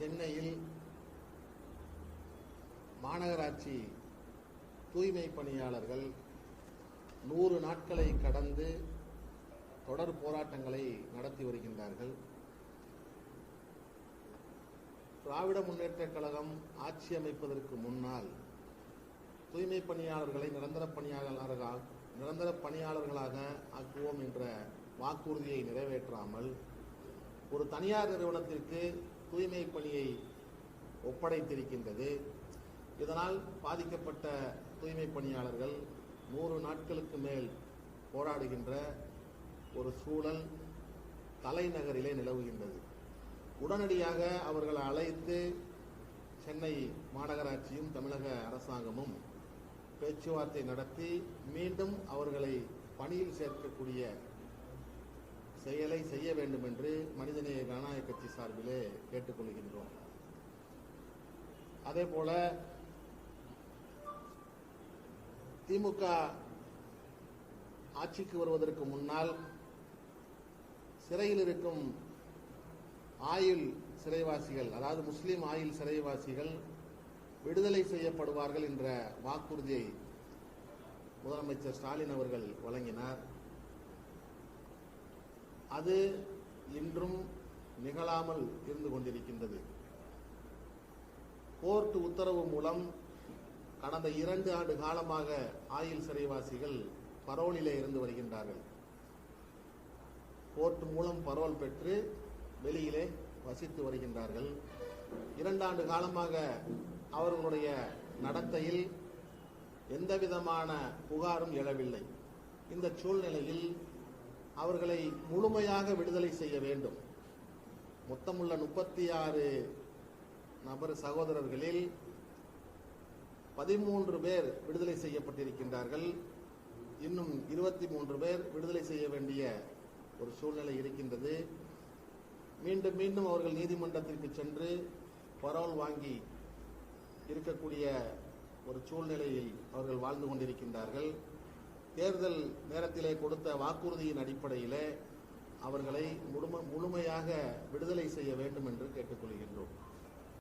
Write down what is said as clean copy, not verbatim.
சென்னையில் மாநகராட்சி தூய்மை பணியாளர்கள் 100 நாட்களை கடந்து தொடர் போராட்டங்களை நடத்தி வருகின்றார்கள். திராவிட முன்னேற்றக் கழகம் ஆட்சி அமைப்பதற்கு முன்னால் தூய்மை பணியாளர்களை நிரந்தர பணியாளர்களாக ஆக்குவோம் என்ற வாக்குறுதியை நிறைவேற்றாமல் ஒரு தனியார் நிறுவனத்திற்கு தூய்மை பணியை ஒப்படைத்திருக்கின்றது. இதனால் பாதிக்கப்பட்ட தூய்மை பணியாளர்கள் 100 நாட்களுக்கு மேல் போராடுகின்ற ஒரு சூழல் தலைநகரிலே நிலவுகின்றது. உடனடியாக அவர்களை அழைத்து சென்னை மாநகராட்சியும் தமிழக அரசாங்கமும் பேச்சுவார்த்தை நடத்தி மீண்டும் அவர்களை பணியில் சேர்க்கக்கூடிய செயலை செய்ய வேண்டும் என்று மனிதநேய ஜனநாயக கட்சி சார்பிலே கேட்டுக்கொள்கின்றோம். அதேபோல திமுக ஆட்சிக்கு வருவதற்கு முன்னால் சிறையில் இருக்கும் ஆயுள் சிறைவாசிகள், அதாவது முஸ்லிம் ஆயுள் சிறைவாசிகள் விடுதலை செய்யப்படுவார்கள் என்ற வாக்குறுதியை முதலமைச்சர் ஸ்டாலின் அவர்கள் வழங்கினார். அது இன்றும் நிகழாமல் இருந்து கொண்டிருக்கின்றது. கோர்ட் உத்தரவு மூலம் கடந்த 2 ஆண்டு காலமாக ஆயுள் சிறைவாசிகள் பரோலிலே இருந்து வருகின்றார்கள். கோர்ட் மூலம் பரோல் பெற்று வெளியிலே வசித்து வருகின்றார்கள். 2 ஆண்டு காலமாக அவர்களுடைய நடத்தையில் எந்தவிதமான புகாரும் எழவில்லை. இந்த சூழ்நிலையில் அவர்களை முழுமையாக விடுதலை செய்ய வேண்டும். மொத்தமுள்ள 36 நபர் சகோதரர்களில் 13 பேர் விடுதலை செய்யப்பட்டிருக்கின்றார்கள். இன்னும் 23 பேர் விடுதலை செய்ய வேண்டிய ஒரு சூழ்நிலை இருக்கின்றது. மீண்டும் மீண்டும் அவர்கள் நீதிமன்றத்திற்கு சென்று பரோல் வாங்கி இருக்கக்கூடிய ஒரு சூழ்நிலையில் அவர்கள் வாழ்ந்து கொண்டிருக்கின்றார்கள். தேர்தல் நேரத்திலே கொடுத்த வாக்குறுதியின் அடிப்படையிலே அவர்களை முழுமையாக விடுதலை செய்ய வேண்டும் என்று கேட்டுக்கொள்கின்றோம்.